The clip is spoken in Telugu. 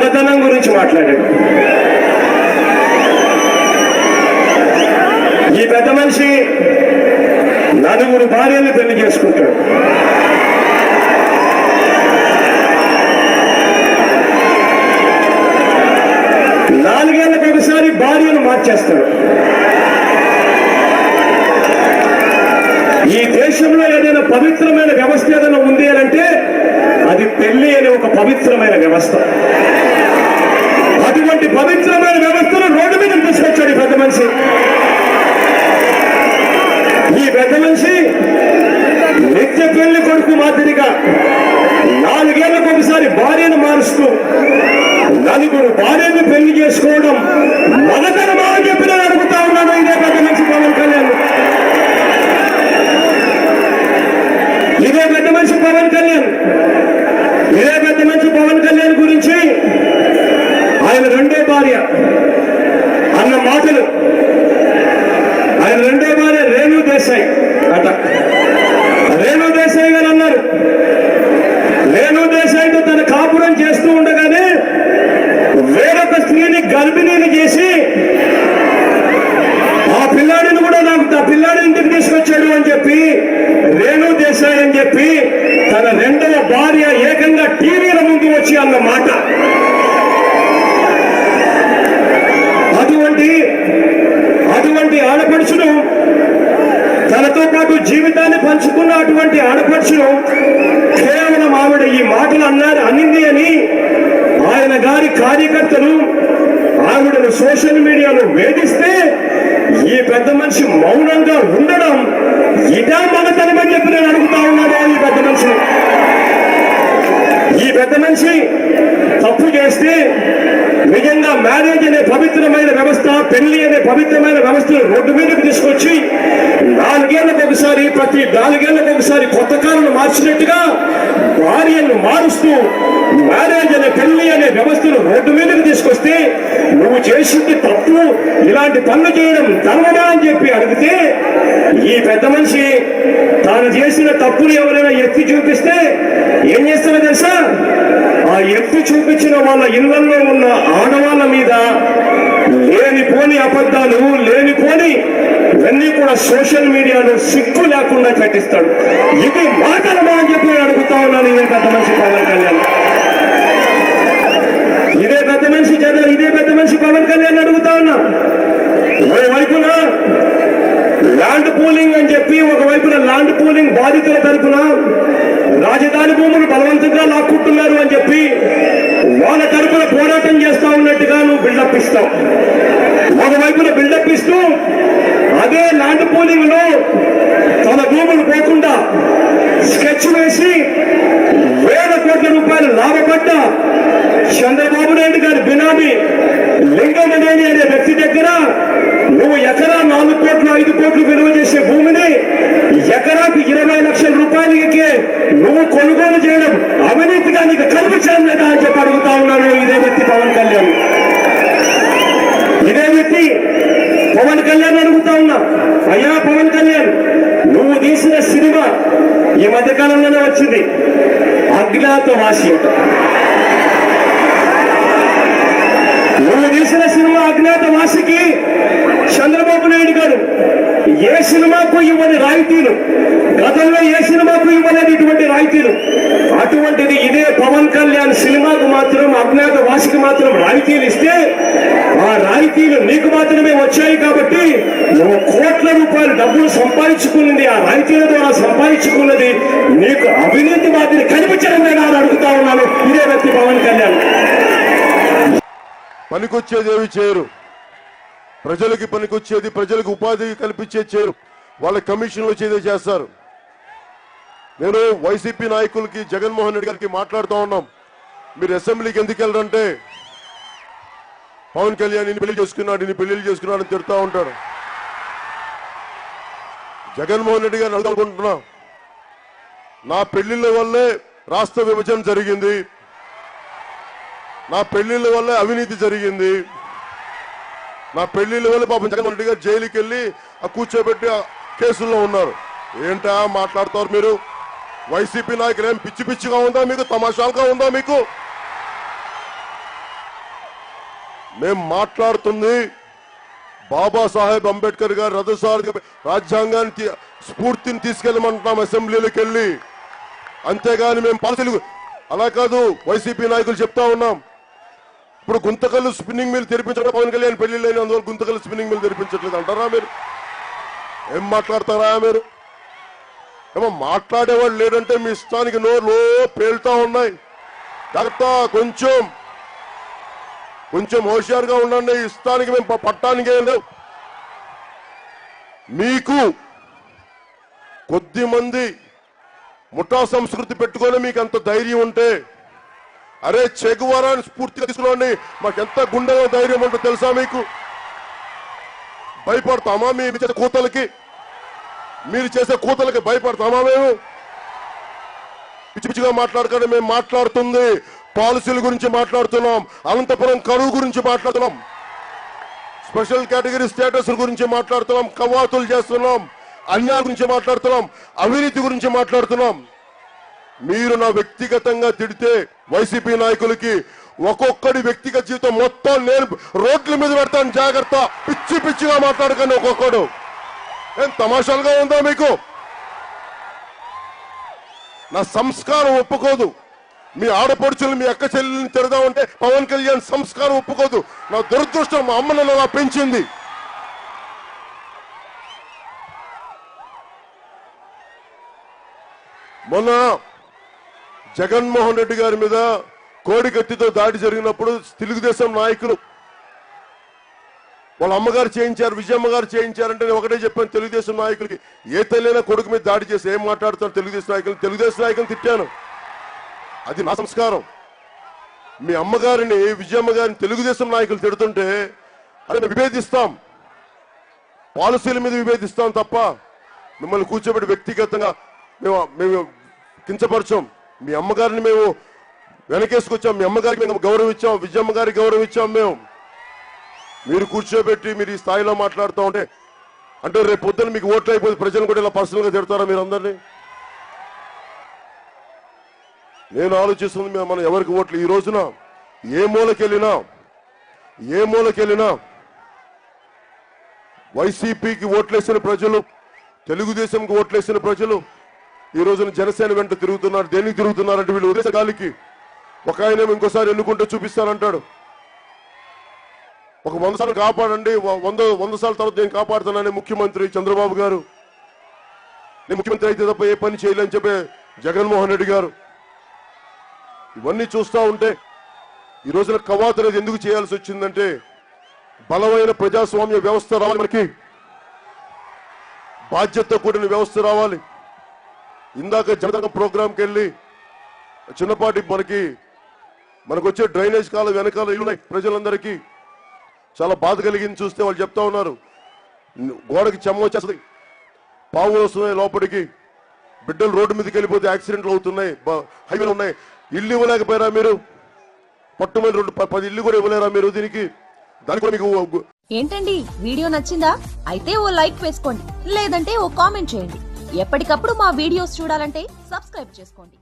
మగతనం గురించి మాట్లాడాడు. ఈ పెద్ద మనిషి 4 భార్యలు పెళ్లి చేసుకుంటాడు. నాలుగేళ్లకు ఒకసారి భార్యను మార్చేస్తాడు. ఈ దేశంలో ఏదైనా పవిత్రమైన వ్యవస్థ ఏదైనా ఉంది అంటే అది పెళ్లి అనే ఒక పవిత్రమైన వ్యవస్థ. అటువంటి పవిత్రమైన వ్యవస్థను రోడ్డు మీద తీసుకొచ్చాడు ఈ పెద్ద మనిషి. ఈ పెద్ద మనిషి నిత్య పెళ్లి కొడుకు మాదిరిగా 4 ఏళ్లకు ఒకసారి భార్యను మారుస్తూ 4 భార్యను పెళ్లి చేసుకోవడం మగతనమా అని చెప్పి నేను అడుగుతా ఉన్నాను. ఇదే పెద్ద మనిషి పవన్ కళ్యాణ్. ఇదే పెద్ద మనిషి పవన్ కళ్యాణ్. ఇదే పెద్ద మనిషి పవన్ కళ్యాణ్ గురించి ఆయన 2వ భార్య అన్న మాటలు, ఆయన 2వ భార్య రేణు దేశాయ్ అట. రేణు దేశాయ్ గారు అన్నారు, రేణు దేశాయ్తో తన కాపురం చేస్తూ ఉండగానే వేరొక స్త్రీని గర్భిణీని చేసి ఆ పిల్లాడిని కూడా నాకు ఆ పిల్లాడి ఇంటికి తీసుకొచ్చాడు అని చెప్పి రేణు దేశాయ్ అని చెప్పి తన 2వ భార్య ఏకంగా టీవీల ముందు వచ్చి అన్న మాట. అటువంటి ఆడపడుచును, తనతో పాటు జీవితాన్ని పంచుకున్న అటువంటి ఆడపడుచును కేవలం ఆవిడ ఈ మాటలు అనింది అని ఆయన గారి కార్యకర్తలు ఆవిడను సోషల్ మీడియాలో వేధిస్తే ఈ పెద్ద మనిషి మౌనంగా ఉండడం ఇదే మగతనమని చెప్పి నేను అడుగుతా ఉన్నాను. ఈ పెద్ద మనిషి తప్పు చేస్తే నిజంగా మ్యారేజ్ అనే పవిత్రమైన వ్యవస్థ, పెళ్లి అనే పవిత్రమైన వ్యవస్థను రోడ్డు మీదకి తీసుకొచ్చి 4 ఏళ్లకు ఒకసారి, ప్రతి 4 ఏళ్లకు ఒకసారి కొత్త కాలను మార్చినట్టుగా భార్యను మారుస్తూ మ్యారేజ్ అనే పెళ్లి అనే వ్యవస్థను రోడ్డు మీదకి తీసుకొస్తే నువ్వు చేసింది తప్పు, ఇలాంటి పనులు చేయడం ధర్మమా అని చెప్పి అడిగితే ఈ పెద్ద మనిషి తాను చేసిన తప్పులు ఎవరైనా ఎత్తి చూపిస్తే ఏం చేస్తారో తెలుసా? ఆ ఎత్తి చూపించిన వాళ్ళ ఇళ్లలో ఉన్న ఆడవాళ్ళ మీద లేనిపోని అబద్ధాలు, లేనిపోని ఇవన్నీ కూడా సోషల్ మీడియాలో సిగ్గు లేకుండా కట్టిస్తాడు. ఇది మాటలమా అని చెప్పి అడుగుతా ఉన్నాను. ఇదే పెద్ద మనిషి పవన్ కళ్యాణ్. ఇదే పెద్ద మనిషి పవన్ కళ్యాణ్ అడుగుతా ఉన్నా. ఒకవైపున ల్యాండ్ పూలింగ్ అని చెప్పి, ఒకవైపున ల్యాండ్ పూలింగ్ బాధితుల తరఫున రాజధాని భూములు బలవంతంగా లాక్కుంటున్నారు అని చెప్పి వాళ్ళ తరఫున పోరాటం చేస్తా ఉన్నట్టుగా నువ్వు బిల్డప్ ఇస్తావు. ఒకవైపున బిల్డప్ ఇస్తూ అదే ల్యాండ్ పూలింగ్ లో తన భూములు పోకుండా స్కెచ్ వేసి వేల కోట్ల రూపాయలు లాభపడ్డ చంద్రబాబు నాయుడు గారి బినామీ లింగమనేని అనే వ్యక్తి దగ్గర నువ్వు ఎకరా 4 కోట్లు 5 కోట్లు విలువ చేసే భూమిని ఎకరాకు 20 లక్షల రూపాయలకే నువ్వు కొనుగోలు చేయడం అవినీతిగా నీకు కనిపించడం లేదా అని చెప్పి అడుగుతా ఉన్నాను. ఇదే వ్యక్తి పవన్ కళ్యాణ్. ఇదే వ్యక్తి పవన్ కళ్యాణ్ అడుగుతా ఉన్నా. అయ్యా పవన్ కళ్యాణ్, నువ్వు తీసిన సినిమా ఈ మధ్యకాలంలోనే వచ్చింది, అజ్ఞాతవాసి. నువ్వు తీసిన సినిమా అజ్ఞాతవాసికి చంద్రబాబు నాయుడు గారు ఏ సినిమాకు ఇవ్వని రాయితీలు, గతంలో ఏ సినిమాకు ఇవ్వలేదు ఇటువంటి రాయితీలు, అటువంటిది ఇదే పవన్ కళ్యాణ్ సినిమాకు మాత్రం, అజ్ఞాతవాసికి మాత్రం రాయితీలు ఇస్తే ఆ రాయితీలు నీకు మాత్రమే వచ్చాయి కాబట్టి నువ్వు కోట్ల రూపాయలు డబ్బులు సంపాదించుకున్నది, ఆ రాయితీల ద్వారా సంపాదించుకున్నది నీకు అవినీతి మాదిరి కనిపించడం లేదా అని అడుగుతా ఉన్నాను. ఇదే వ్యక్తి పవన్ కళ్యాణ్. పనికొచ్చేదేవి చేయరు, ప్రజలకి పనికొచ్చేది, ప్రజలకు ఉపాధి కల్పించేది చేయరు, వాళ్ళ కమిషన్లు వచ్చేదే చేస్తారు. నేను వైసీపీ నాయకులకి, జగన్మోహన్ రెడ్డి గారికి మాట్లాడుతూ ఉన్నాం. మీరు అసెంబ్లీకి ఎందుకు వెళ్ళరంటే పవన్ కళ్యాణ్ ఇన్ని పెళ్లి చేసుకున్నాడు అని తిడుతూ ఉంటాడు. జగన్మోహన్ రెడ్డి గారిని అడుగుకుంటున్నా, నా పెళ్లిళ్ళ వల్లే రాష్ట్ర విభజన జరిగింది, నా పెళ్లిళ్ళ వల్ల అవినీతి జరిగింది, నా పెళ్లిళ్ళ వల్ల పాపం జగన్మోహన్ రెడ్డి గారు జైలుకి వెళ్ళి కూర్చోబెట్టి కేసుల్లో ఉన్నారు. ఏంటా మాట్లాడతారు మీరు? వైసీపీ నాయకులు ఏం పిచ్చి పిచ్చిగా ఉందా మీకు? తమాషాలుగా ఉందా మీకు? మేము మాట్లాడుతుంది బాబాసాహెబ్ అంబేద్కర్ గారు రథసారథి రాజ్యాంగాన్ని స్ఫూర్తిని తీసుకెళ్ళమంటున్నాం అసెంబ్లీలోకి వెళ్ళి. అంతేగాని మేము పాలసీలు అలా కాదు. వైసీపీ నాయకులు చెప్తా ఉన్నాం, ఇప్పుడు గుంతకల్లు స్పిన్నింగ్ మిల్ తెరిపించడం పవన్ కళ్యాణ్ పెళ్లిళ్ళు అయిన అందువల్ల గుంతకల్లు స్పిన్నింగ్ మిల్ తెరిపించట్లేదు అంటారా మీరు? ఏం మాట్లాడతారా మీరు? ఏమో మాట్లాడేవాళ్ళు లేదంటే మీ ఇష్టానికి నోరు పేలుతా ఉన్నాయి. జాగ్రత్త, కొంచెం హోషియారుగా ఉండండి. ఇష్టానికి మేము పట్టానికి ఏం లేవు. మీకు కొద్ది మంది ముఠా సంస్కృతి పెట్టుకొని మీకు అంత ధైర్యం ఉంటే, అరే చెగువారాన్ని స్ఫూర్తిగా తీసుకుని మాకెంత గుండెలో ధైర్యం ఉంటుందో తెలుసా మీకు? భయపడతామా మీరు చేసే కూతలకి? మీరు చేసే కూతలకి భయపడతామా మేము? పిచ్చి పిచ్చిగా మాట్లాడకండి. మేము మాట్లాడుతుంది పాలసీల గురించి మాట్లాడుతున్నాం, అనంతపురం కరువు గురించి మాట్లాడుతున్నాం, స్పెషల్ కేటగిరీ స్టేటస్ గురించి మాట్లాడుతున్నాం, కవాతులు చేస్తున్నాం, అన్యాయం గురించి మాట్లాడుతున్నాం, అవినీతి గురించి మాట్లాడుతున్నాం. మీరు నా వ్యక్తిగతంగా తిడితే వైసీపీ నాయకులకి ఒక్కొక్కడి వ్యక్తిగత జీవితం మొత్తం నేను రోడ్ల మీద పెడతాను. జాగ్రత్త, పిచ్చి పిచ్చిగా మాట్లాడకండి. ఒక్కొక్కడు ఏం తమాషాలుగా ఉందా మీకు? నా సంస్కారం ఒప్పుకోదు. మీ ఆడపడుచులు మీ అక్క చెల్లెల్ని తిడదామంటే పవన్ కళ్యాణ్ సంస్కారం ఒప్పుకోదు. నా దురదృష్టం, మా అమ్మ నన్ను అలా పెంచింది. మొన్న జగన్మోహన్ రెడ్డి గారి మీద కోడికత్తితో దాడి జరిగినప్పుడు తెలుగుదేశం నాయకులు వాళ్ళ అమ్మగారు చేయించారు, విజయమ్మ గారు చేయించారంటే నేను ఒకటే చెప్పాను తెలుగుదేశం నాయకులకి, ఏ తల్లినా కొడుకు మీద దాడి చేసి ఏం మాట్లాడుతాను తెలుగుదేశం నాయకులు తిట్టాను. అది నా సంస్కారం. మీ అమ్మగారిని విజయమ్మ గారిని తెలుగుదేశం నాయకులు తిడుతుంటే అదే మేము విభేదిస్తాం, పాలసీల మీద విభేదిస్తాం తప్ప మిమ్మల్ని కూర్చోబెట్టి వ్యక్తిగతంగా మేము కించపరచాం. మీ అమ్మగారిని మేము వెనకేసుకొచ్చాం, మీ అమ్మగారికి మేము గౌరవించాం, విజయమ్మ గారికి గౌరవించాం. మీరు కూర్చోబెట్టి మీరు ఈ స్థాయిలో మాట్లాడుతూ ఉంటే అంటే రేపు పొద్దున్న మీకు ఓట్లు అయిపోతే ప్రజలు కూడా ఇలా పర్సనల్ గా తిడతారా మీరు అందరినీ? నేను ఆలోచిస్తుంది మనం ఎవరికి ఓట్లు ఈ రోజున ఏ మూలకెళ్ళినా వైసీపీకి ఓట్లేసిన ప్రజలు, తెలుగుదేశంకి ఓట్లేసిన ప్రజలు ఈ రోజున జనసేన వెంట తిరుగుతున్నారు. దేనికి తిరుగుతున్నారంటే వీళ్ళు ఉద్దేశ గాలికి. ఒక ఆయన ఇంకోసారి ఎన్నుకుంటే చూపిస్తానంటాడు. ఒక 100 సార్లు కాపాడండి, 100 సార్లు తర్వాత నేను కాపాడుతానని ముఖ్యమంత్రి చంద్రబాబు గారు. నేను ముఖ్యమంత్రి అయితే తప్ప ఏ పని చేయలేని చెప్పే జగన్మోహన్ రెడ్డి గారు. ఇవన్నీ చూస్తూ ఉంటే ఈ రోజున కవాతు అనేది ఎందుకు చేయాల్సి వచ్చిందంటే బలమైన ప్రజాస్వామ్య వ్యవస్థ రావాలి, మనకి బాధ్యతతో కూడిన వ్యవస్థ రావాలి. ఇందాక జనతా ప్రోగ్రాంకి వెళ్ళి చిన్నపాటి మనకు వచ్చే డ్రైనేజ్ కాలం వెనకాల ఇల్లున్నాయి. ప్రజలందరికీ చాలా బాధ కలిగింది చూస్తే. వాళ్ళు చెప్తా ఉన్నారు గోడకి చెమ్మ వచ్చేస్తుంది, పావులు వస్తున్నాయి లోపలికి, బిడ్డలు రోడ్డు మీదకి వెళ్ళిపోతే యాక్సిడెంట్లు అవుతున్నాయి, హైవేలు ఉన్నాయి. ఇల్లు ఇవ్వలేకపోయారా మీరు? పట్టుమని 10 ఇల్లు కూడా ఇవ్వలేరా మీరు? దానికి కూడా మీకు ఏంటండి వీడియో నచ్చిందా? అయితే ఓ లైక్ వేసుకోండి, లేదంటే ఓ కామెంట్ చేయండి. ఎప్పటికప్పుడు మా వీడియోస్ చూడాలంటే సబ్స్క్రైబ్ చేసుకోండి.